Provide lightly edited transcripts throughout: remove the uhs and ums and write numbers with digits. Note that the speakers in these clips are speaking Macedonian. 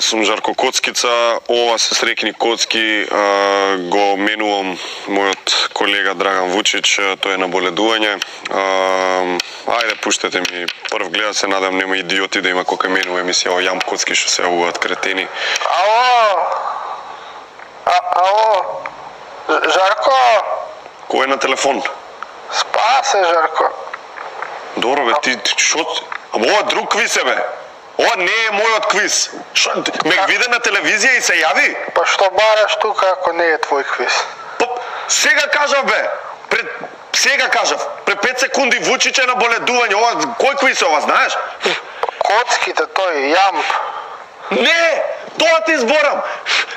Јас сум Жарко Коцкица, ова се Срекни Коцки, го менувам мојот колега Драган Вучич, тој е на боледување. Ајде, пуштете ми прв гледа, се надам нема идиоти да има кој менува емисија о Јам Коцки што се јавуваат кретени. Ало, Жарко? Кој е на телефон? Спасе, Жарко. Добро бе, ти шо? Ова друг квиз е бе. Ова не е мојот квиз. Ме виде на телевизија и се јави? Па што бараш тука ако не е твој квиз? Сега кажав бе. Сега кажав. Пред 5 секунди Вучич е на боледување. Ова кој квиз е ова, знаеш? Коцките, тој, Јамп. Не, тоа ти зборам.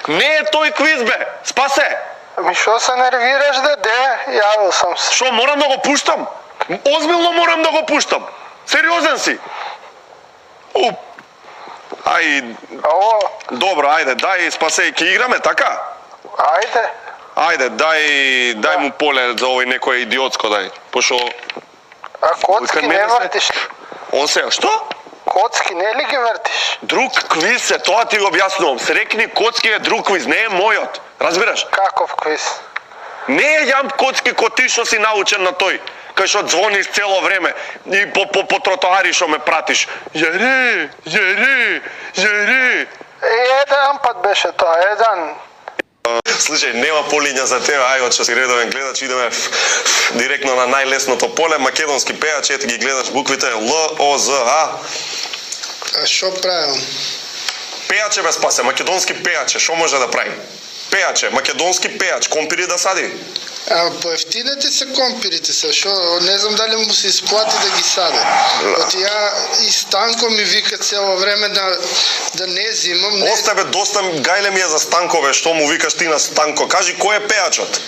Не е тој квиз бе. Спасе. Ми шо се нервираш, деде? Јавил сам се. Шо, морам да го пуштам? Озбилно морам да го пуштам. Сериозен си. Ало? Добро, ајде, дај, Спасе, ќе играме, така? Ајде. Ајде, дај му поле за овој некој идиотско, дај. Пошо... А Коцки не вртиш? Он се, што? Коцки не ли ги вртиш? Друг квиз е, тоа ти го објаснувам. Срекни Коцки е друг квиз, не е мојот. Разбираш? Каков квиз? Не е Јам Коцки ко ти што си научен на тој. Кај што звониш цело време и по тротоари што ме пратиш. Јаре. Еден пат беше тоа, еден. Слушај, нема полиња за тебе, ај, од што си редовен гледач, идеме директно на најлесното поле, македонски пејач, ете ги гледаш буквите Л-О-З-А. А што правам? Пејаче бе, Спасе, македонски пејаче, што може да прави? Пејаче, македонски пејач, компири да сади. А поевтинете се компирите се, шо не знам дали му се исплати да ги саде. Оти ја и Станко ми вика цело време да не зимам. Остабе, доста гајле ми е за Станко бе, што му викаш ти на Станко. Кажи кој е пејачот?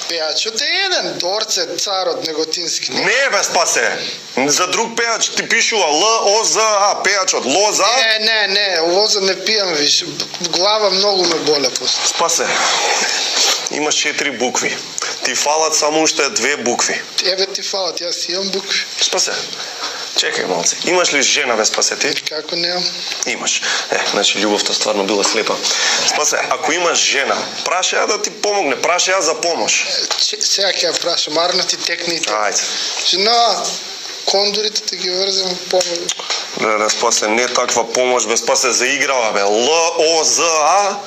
Пејачот е еден, Дорце, царот Неготински. Не бе, Спасе. За друг пејач ти пишува Л-О-З-А, пејачот. Лоза? Не, лоза не пијам више. Глава многу ме боле после. Спасе, имаш 4 букви. Ти фалат само уште 2 букви. Тебе ти фалат, јас имам букви. Спасе, чекај малце. Имаш ли жена бе, Спасе, ти? Како немам? Имаш. Значи љубовта стварно била слепа. Спасе, ако имаш жена, праша ја да ти помогне, праша ја за помош. Сега ќе ја прашам, арна ти текните. Ајде. Жена, кондорите ти ги врзам помогу. Не, Спасе, не таква помош бе, Спасе, заиграва бе. Л-О-З-А.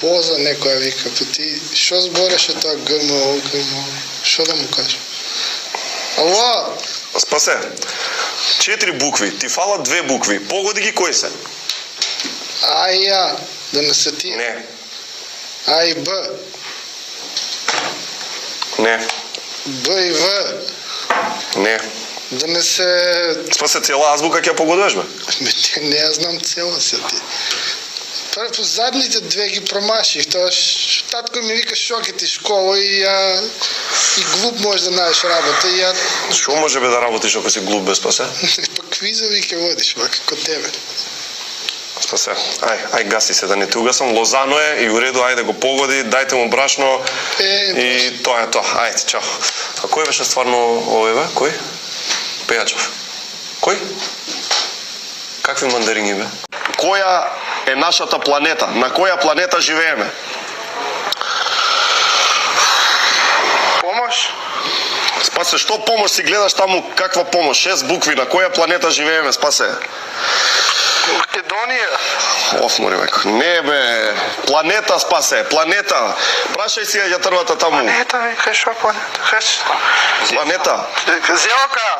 Боза некоја вика, па ти шо збореше тоа ГМО? Шо да му кажам? Ало? Спасе, 4 букви, ти фалат 2 букви. Погоди ги кои се? А и ја, да не се ти? Не. А и Б. Не. Б и В. Не. Да не се... Спасе, цела азбука ќе погодуваш бе? Не ја знам цела се ти. Прво задните 2 ги промаших, тоа татко ми вика шо ќе ти школа и глуп можеш да најдеш работа и ја... Шо може бе да работиш ако си глуп бе, Спасе? Па квизови ќе водиш, како тебе. Спасе, ај гаси се да не те угасам, Лозано е и уреду, ајде го погоди, дајте му брашно и тоа е тоа, ајде, чао. А кој беше стварно овој бе? Кој? Пејачов. Кој? Какви мандарини бе? Која е нашата планета? На која планета живееме? Помош? Спасе, што помош си гледаш таму, каква помош? 6 букви, на која планета живееме, Спасе? Македонија. Море веко. Не бе, планета, Спасе, планета. Прашај си ја трвата таму. Планета, викаш шо планета? Планета. Зелка.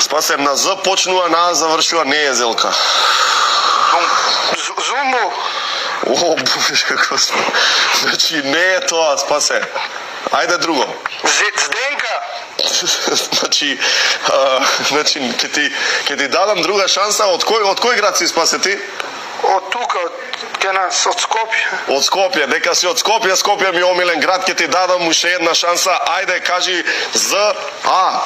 Спасе, на З почнува, на А завршува, не е Зелка. Зумбу. О, боже, Господи. Значи, не е тоа, Спасе. Ајде друго. Зденка. Значи, ќе ти дадам друга шанса. Од кој град си, Спасе, ти? Од тука, ке нас, од Скопје. Од Скопје, дека си од Скопје, Скопје ми е омилен град, ќе ти дадам уште една шанса. Ајде, кажи З-А.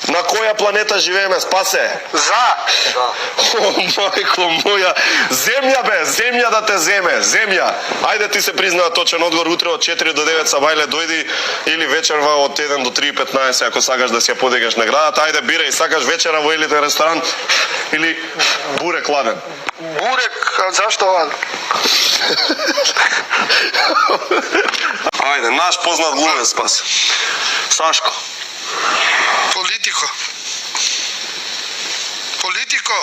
На која планета живееме, Спасе? За. О, мајко моја, земја бе, земја да те земе, земја. Ајде ти се признава точен одговор, утре од 4 до 9 сабајле дојди или вечерва од 1 до 3:15 ако сакаш да си ја подигаш наградата. Ајде бирај, сакаш вечера во елитен ресторан или бурек ладен. Бурек, а зашто ладен? Ајде, наш познат глумец, Спасе. Сашко. Политико. Политико.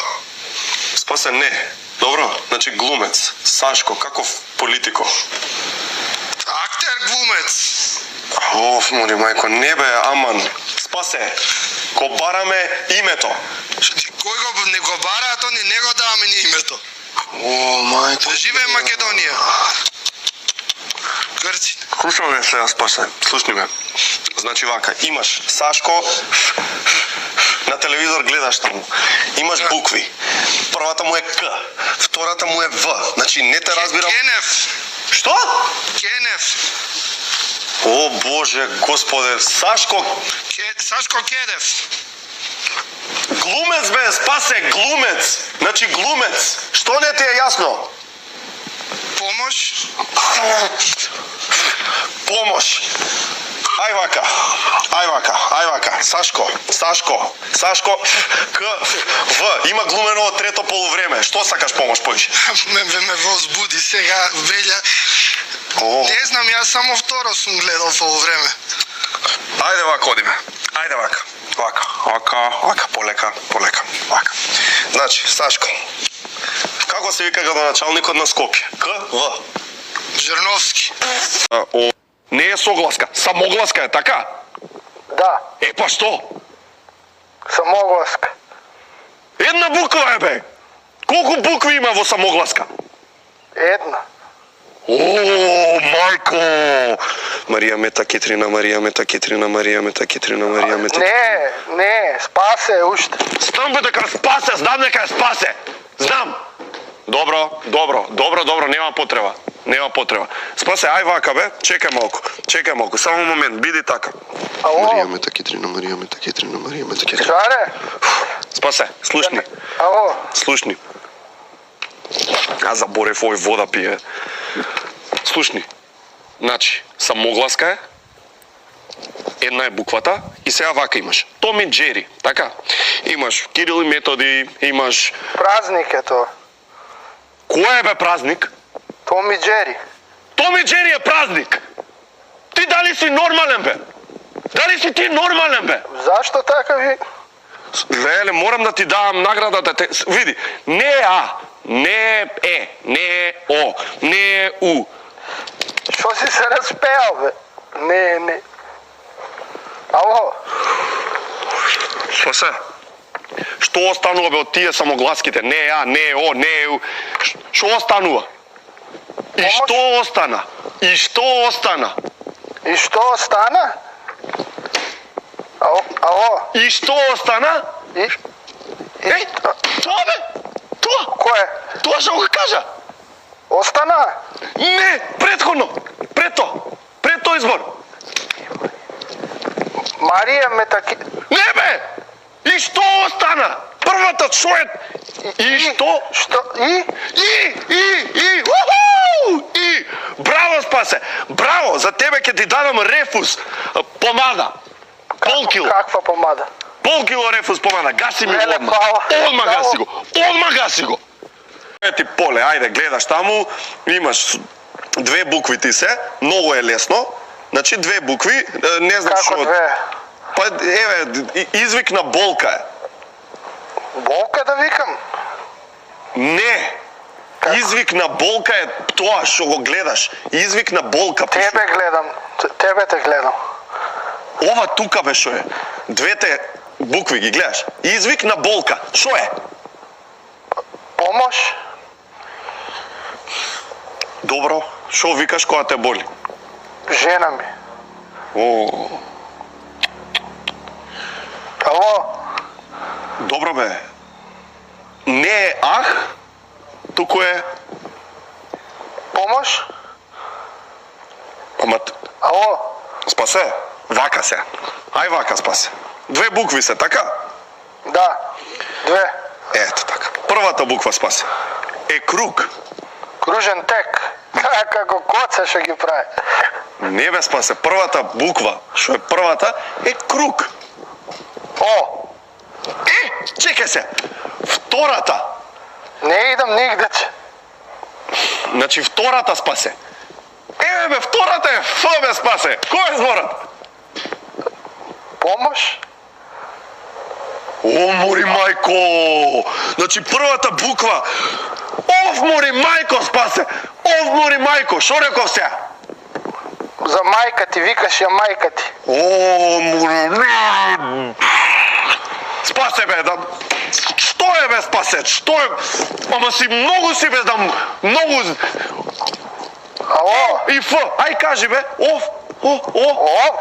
Спасе, не. Добро, значи глумец. Сашко, каков политико? Актер, глумец. Оф, моли мајко, не бе, аман. Спасе, го бараме името. Кој го не го бара, то не го даваме ни името. О, мајко. Да живее Македонија. Грци. Слушам ме сега, Спасе, слушни ме. Значи вака, имаш Сашко, на телевизор гледаш таму. Имаш букви. Првата му е К, втората му е В. Значи не те разбирам. Кенев. Што? Кенев. О, Боже, Господе, Сашко, Сашко Кенев. глумец бе, Спасе, глумец. Значи глумец. Што не ти е јасно? Помош. Помош. Ај вака. Сашко, К, В. Има глумено од трето полувреме. Што сакаш помош, појши? ме возбуди сега, Велја. Не знам, јас само второ сум гледал полувреме. Ајде вака одиме. Ајде вака. Вака, полека. Вака. Значи, Сашко. Како се вика градоначалникот на Скопје? К, В. Жерновски. Не е согласка, самогласка е, така? Да, Е, па што? самогласка. Една буква е, бе. Колку букви има во самогласка? Една. О, мајко! Марија Мета Кетрина. Не, Спасе уште. Знам бе дека Спасе, знам дека е Спасе. Знам. Добро, нема потреба. Спасе, ај вака бе, чекај малку, само момент, биди така. Ало? Марија Мета Кетрина. Шаре? Спасе, слушни. Ало? Слушни. Аз заборев овој вода пие. Слушни. Значи, самогласка е, една е буквата и сега вака имаш. Том и Джери, така? Имаш Кирил и Методи, имаш... Празник е тоа. Кој е бе празник? Том и Джери. Том и Джери е празник! Ти дали си нормален бе? Дали си ти нормален бе? Зашто така ви? Леле, морам да ти давам наградата. Види, не е А, не е Е, не е О, не е У. Што си се распеал, бе? Не. Ало? Спасе, што останува бе од тие самогласките? Не е А, не е О, не е У. Што останува? И што остана? И што остана? Ало? И што остана? Еј, тоа бе! Тоа! Кој? Тоа што го кажа! Остана? Не, претходно! Пред тој избор! Марија Метаки... Не бе! И што остана? Првата што е... И што? Што? И? Уху! И! Браво, Спасе! Браво! За тебе ќе ти дадам рефус помада. Пол кило. Каква помада? Пол кило рефус помада. Гаси ми Леле, одма. пала. Одма гаси го. Ети поле, ајде, гледаш таму, имаш две букви ти се, многу е лесно. Значи две букви, не знам што... Како две? Па еве, извик на болка е. Болка да викам? Не. Како? Извик на болка е тоа што го гледаш. Извик на болка пише. Тебе те гледам. Ова тука бе што е. Двете букви ги гледаш. Извик на болка. Што е? Помош? Добро. Што викаш кога те боли? Жена ми. О. Ало? Добро бе. Не е ах, туку е... Помош? Ама... Ало? Спасе, вака се. Ај вака, Спасе. Две букви се, така? Да. Две. Ето така. Првата буква, Спасе, е круг. Кружен тек. Како коца што ги прави. Не бе, Спасе, првата буква, што е првата, е круг. О, Чекај се. Втората. не идам нигде. Значи втората, Спасе. Бе, втората е Ф, бе, Спасе. Кој е зборот? Помош? О, мори мајко! Значи првата буква. Оф, мори мајко, Спасе. Оф, мори мајко. Шо реков се? За мајка ти, викаш ја мајка ти. О, мори... Спасе, бе, да... Што е, бе, Спасе? Што е? Ама си многу си, бе, да... Многу... Ало? И Ф. Ај, кажи, бе. Оф. Оф. Ало?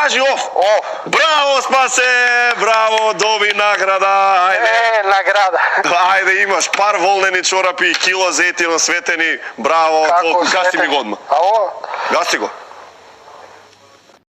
Кажи оф. Оф. Браво, Спасе, браво, доби награда. Ајде. Награда. Ајде, имаш пар волнени чорапи и кило зетино светени. Браво, Како гаси ми светени? го одма. Ало? Гаси го.